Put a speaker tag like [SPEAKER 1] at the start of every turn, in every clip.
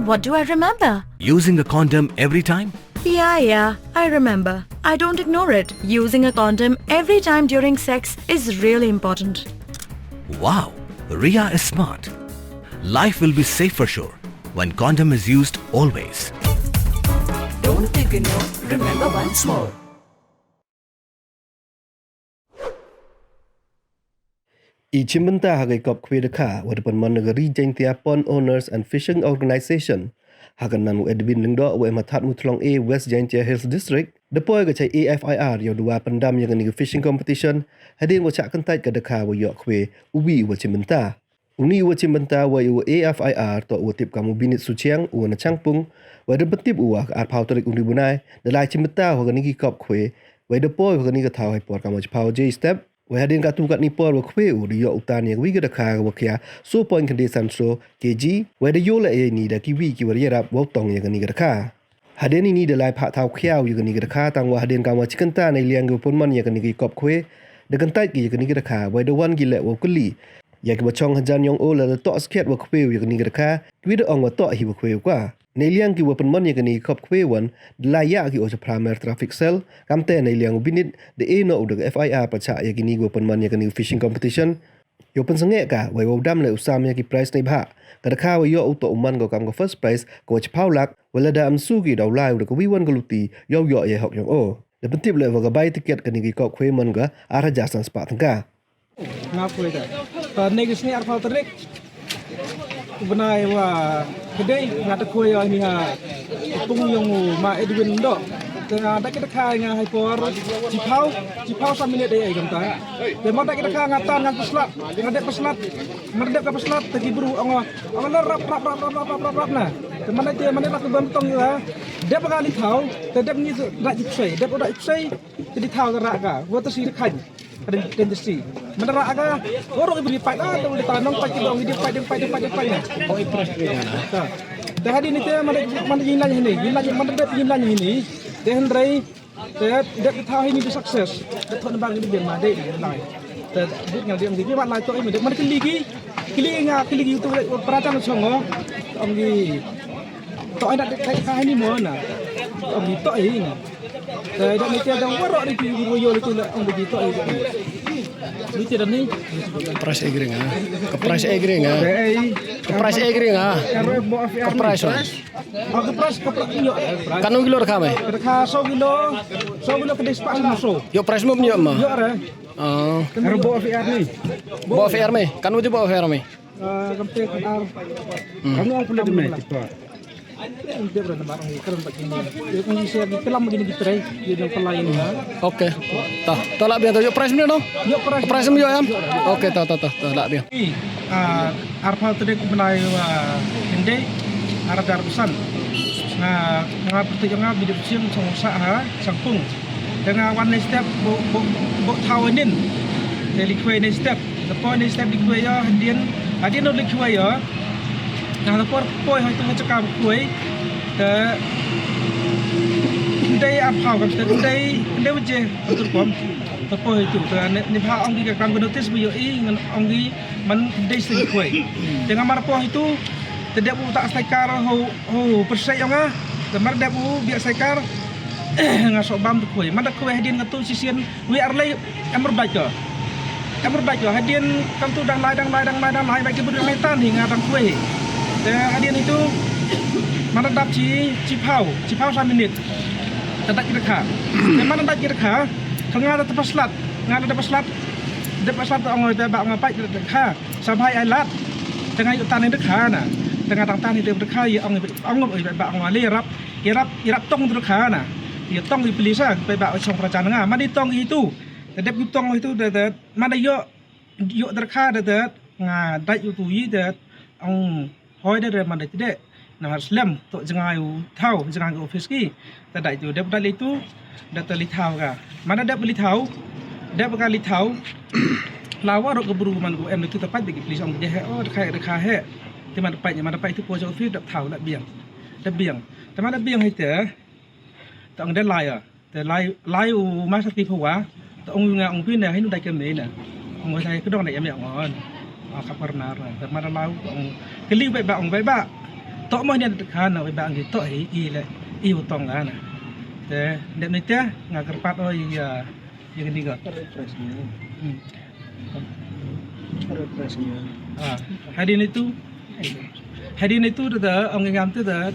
[SPEAKER 1] What do I remember?
[SPEAKER 2] Using a condom every time?
[SPEAKER 1] Yeah, I remember. I don't ignore it. Using a condom every time during sex is really important.
[SPEAKER 2] Wow, Ria is smart. Life will be safe for sure when condom is used always.
[SPEAKER 1] Don't ignore. Remember once more.
[SPEAKER 3] Ichimenta hagai kop kwedeka wadapan managari jengtia pond owners and fishing organization hagan nanu Edwin lengdo we mathat mutlong A West Jengtia Hills District depoy ga chai AFIR yo dua pendam yang ni fishing competition hadin wa chak kentai ka deka wa yo kwe ubi wa chimenta uni wa chimenta wa yo AFIR to wa tip kamu binit suchiang wa na changpung wa de betip wa ar phau torik undi bunai de lai chimenta wa ni kop kwe wa depoy wa ni ka thau hai por kamu phau J step we hadin ka tu kat ni por wa khwe u ri yo utan yang wi ga kha wa kya so point condition so kg we de yo la e ni da ki wi ki wa ya rap wa tong yang ni ga kha hadin ni de lai pha thau khyao yu ga ni ga kha tang wa hadin ka wa chikan ta nei liang ga pon man ya ga ni ki kop khwe de kan tai ki ga ni ga kha we de wan gi le wa kuli ya ga chong hajan yong o la to sket wa khwe yu ga ni ga kha wi de ong wa to hi wa khwe kwa nei liang ki wa pon man ya ga ni kop khwe wan la ya ki o cha primary traffic cell kam te nei liang binit de e no de FIR pa cha ya ki ni go pon man ya ga ni fishing competition yo pon sange ka wa wo dam le usam ya ki price nei bha ka da kha wa yo auto man go kam go first prize ko cha phau lak wala da am su ki daw lai de ko wi wan go luti yo yo ye hok yong o de pon tip le wa ga bai ticket ka ni ki kop khwe man ga ara ja san spa thang ka
[SPEAKER 4] ngapu ita nei gisni ar phau tarik benai wa kedai ngata kuy ni ha tung yung ma Edwin do tengah dak kita khai nga hai por cipau sa minit ai kam ta te ma dak kita kha ngatan ngang peslat merdek ka peslat tegi bru ong rap na te mana nak bantong ya dep kali thau te dep ni dak jipsai dep dak jipsai jadi thau ra ka wa ta si khai ada tendensi menera aga orang beri pai dah tu tanam pai kita orang dia pai na oh ikras dia dah hari ni teh mana jinan ini mana dah jinan ini teh hendrai teh dah tahu ini sukses dah thon bang ni biar made lai teh buk yang dia ngi mat lai to ini mana kili tu peratan songo ông đi tỏi đặt cái ni mo na ông đi tỏi ini teh dah ni teh dah warok di video itu ông đi tỏi ni teh dah ni
[SPEAKER 5] Kepres egring ah. Kepres egring ah. Kepres egring ah. Kepres.
[SPEAKER 4] Kepres yo.
[SPEAKER 5] Kanong kilo rekam eh?
[SPEAKER 4] Rekha 100 kilo kedai sepak masuk.
[SPEAKER 5] Yo pres mo myo ma.
[SPEAKER 4] Yo re.
[SPEAKER 5] Oh.
[SPEAKER 4] Karo bawa VR ni.
[SPEAKER 5] Bawa VR me. Kanu je bawa VR me.
[SPEAKER 4] Kampe ar. Kamu ang pula deme tipo. Dia berada barang ni kerana begini. Dia punya saya kelam begini ditrai dia yang pelayan ha.
[SPEAKER 5] Okey. Tah, tolak biar tu. Yo pres mo no?
[SPEAKER 4] Yo
[SPEAKER 5] Pres mo yo am. Okey, tah, tolak biar.
[SPEAKER 4] Arpa tadi aku benai inde arah darbusan. Nga pertanyaan bidang siang songsa ha sangpung. Dengan one step bo tawanin. Dari kue ni step. Lepas ni step di kue ya hadian no kue ya. Nah lepas kue hai tu cakap kue. Ndai apau kan ndai wajah betul kom. Lepas itu ni pha ong di kan notice bio ngan ong di man ndai sing kue. Dengan marpoh itu tidak tak sekar ho persai ong ah. Temar dak biar sekar ngasok bam tu kue. Mana kue hadian ngatu sisian we arlai amr baca. Hadian kan tu dang lai bagi berdua metan hingga dang kue. Hadian itu mana dap cipau 3 minit. Tak kira kha. Mana tak kira kha. Ngada tepaslat. Depas lat ong te ba ngapai kha. Sampai ai lat. Tengah utan ni dekha na. Tengah tang ni dekha ya ong ba ong le irap tong dekha na. Ya tong di pelisa pe ba chong prajan nga. Madi tong itu. Dedep tong itu de mana yo dekha de nga dai tu yi de ong hoi de mana tidak. Nah Islam tok jangan tahu jangan office ki tak itu dia dah itu dah tali tahu ka mana dah beli tahu dah bekali tahu lawa rok keburu man ko em itu tepat di please ong je oh dekha he di mana dapat itu pojok office dah tahu dah biang tapi mana biang itu tak ada laiแต่laiมาสติผัวแต่องค์งาองค์พี่เนี่ยให้นุ่งได้เกมนี้เนี่ยองค์ไทยก็ต้องได้ยังไม่อ่อนขับกระนาแต่มาเราองค์กลิ้วไปบ้าองค์ไปบ้า tok mah ni kan nak bang gitu i le i utong kan te dep ni teh ngakerpat ya yang ni ga hadin itu dah orang ngam tu dah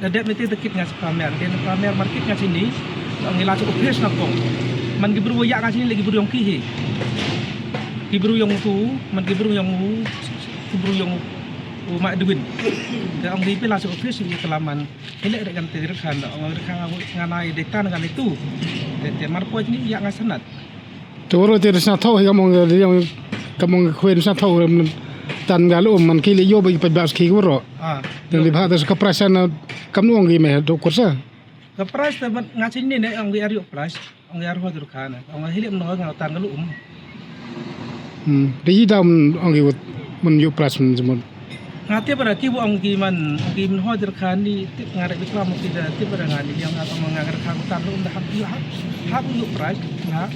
[SPEAKER 4] dep ni teh dekit ngas pamer dia pamer market ngas sini orang ngilang cukup fresh nak kong man gibru ya ngas sini lagi gibru yang kihi gibru yang tu man gibru yang mak duin dah orang di langsung fresh ni kelaman ini ada kan terkan orang nganai data dengan itu te marpo ni ya ngas sanat
[SPEAKER 5] Toro tidak sana tahu yang kamu kuen sana tahu tan galu man kili yo bagi pebas ki guru. Yang di batas keprasan kamu orang gimana tu kursa.
[SPEAKER 4] Kepras teman ngasih ni nih orang biar yuk pras orang biar hodur kan orang hilir menolak ngau tan galu
[SPEAKER 5] Di dalam orang gimana men yo pras semua.
[SPEAKER 4] Ngati pada kibu orang giman hodur kan di tip ngarik diklam tidak tip pada ngani yang orang ngarik kan tan galu dah hak yuk pras hak.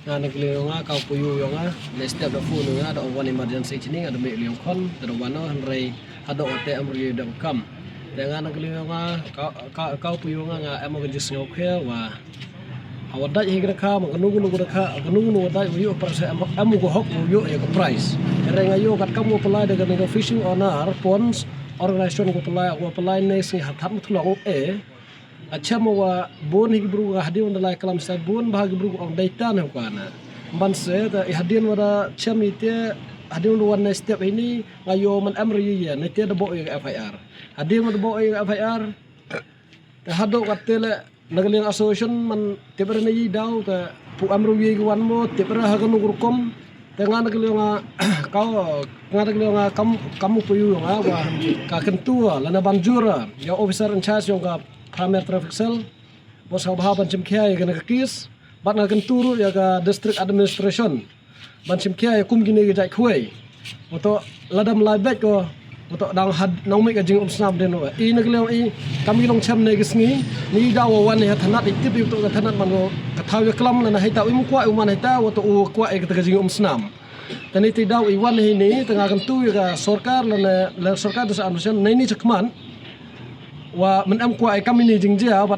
[SPEAKER 5] Nga naglio nga kau puyu yo nga le step da fu nga da one emergency chini ada me liong kon da wano hanrei ada ote amri da kam da nga naglio nga kau puyu nga emergency ngo khe wa awada hi gra kha ma kanu gra kha kanu da yo prase amu go hok yo ya ka price re nga yo kat kamu pelai da ga fishing owner ponds organisation ko pelai ne sing hat mutlong Acham wa bon higibru hadi on dalai kalam sa bon bahagi bru on data ne kana ban se da hadian wada cham ite hadi on one step ini ngayo man amri ya ne te da bo FIR hadi man bo FIR ta hado katele nagaliang association man te ber ne daw ta pu amru ye wan mo te ber ha kanu kurkom te nga nagaliang kau nga nagaliang kamu puyu nga wa ka kentua lana banjura ya officer in charge yung ka Pramer Traffic Cell, bos habha bancim kia ya kena kis, bat na kenturu ya ka District Administration, bancim kia ya kum gini ke jai kuai, untuk ladam labet ko, untuk dang had nang mek jing snap den wa. I nagleo I kami long cham ne gisngi, ni dawo wan ya thanat itip untuk thanat mango kathaw ya klam na hita imu kwa uman hita untuk kwa e ka jing snam. Dan itu daw I wan ini tengah kentu ya ka sorkar la sorkar desa Administration ni cekman wa menam kuai kami ni jingja wat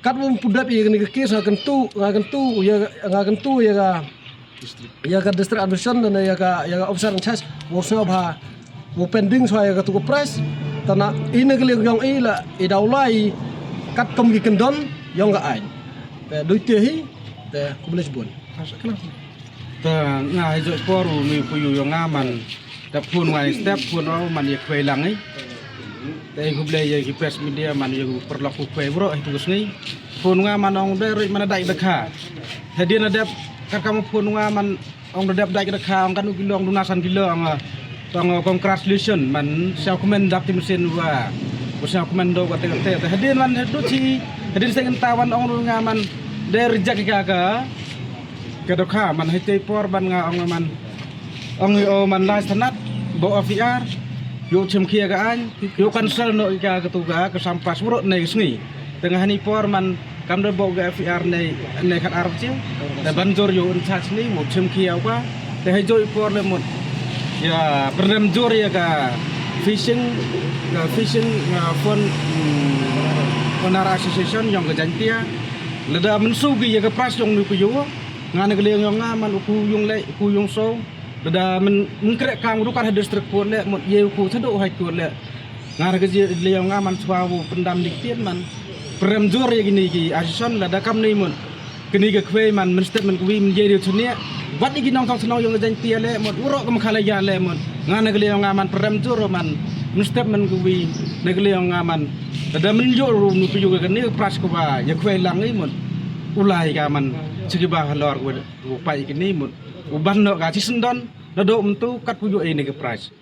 [SPEAKER 5] kat mum pudap ye ni kes ngakentu ya ka district administration dan ya ka officer in charge wo ba wo pending so ya ka tu price tana ine ke yang ila I daulai kat kom gi kendon yang ga ai te doi te hi te kubelis bon
[SPEAKER 4] ta ngai jo poru mi puyu yang ngaman ta pun wai step pun man ye kwai lang ai Tapi kubla ya press media man ya perlaku kue bro itu sini pununga man ong dari mana dai dekha hadian ada kan kamu pununga man ong dap dai dekha ong kan gilong lunasan gilong tong congratulation man sia komen dak mesin wa sia komen do kata kata hadian man do ci hadian sing tawan ong lunga man dari rejak ka dekha man hite por ban nga ong man ong man las tanat bo OVR yo chem kia ka an yo cancel no ka ketuga ke sampas bro nei sni tengah ni por man kam do bo ga FR nei khat arab chiu da banjor yo in charge ni mo chem kia kwa te hai joy por le mo ya perdam jor ya ka fishing fund onar association yang ke jantia leda mensu gi ya ka pras yang ni ku yo ngana ke le yang man ku yung le ku yung so Dah mengkerek kamu kan ada distrik pun le, mut ye ku sedok hai ku le. Ngar ke je le yang ngaman swawu pendam diktian man. Prem jor ye gini ki asison la da kam ni mun. Kini ke kwe man statement ku wi men je dio thnia. Wat iki nong tong senong yang jan tia le mut urok kam khala ya le mun. Ngar ke le yang ngaman prem jor man. Statement ku wi ne ke le yang ngaman. Da men yo ru nu ku yo ke ni pras ku ba ye kwe lang ni mun. Ulai ka man sigi ba halor ku pai kini mun uban no ka sisendon nado mentu kat puyo ini ke price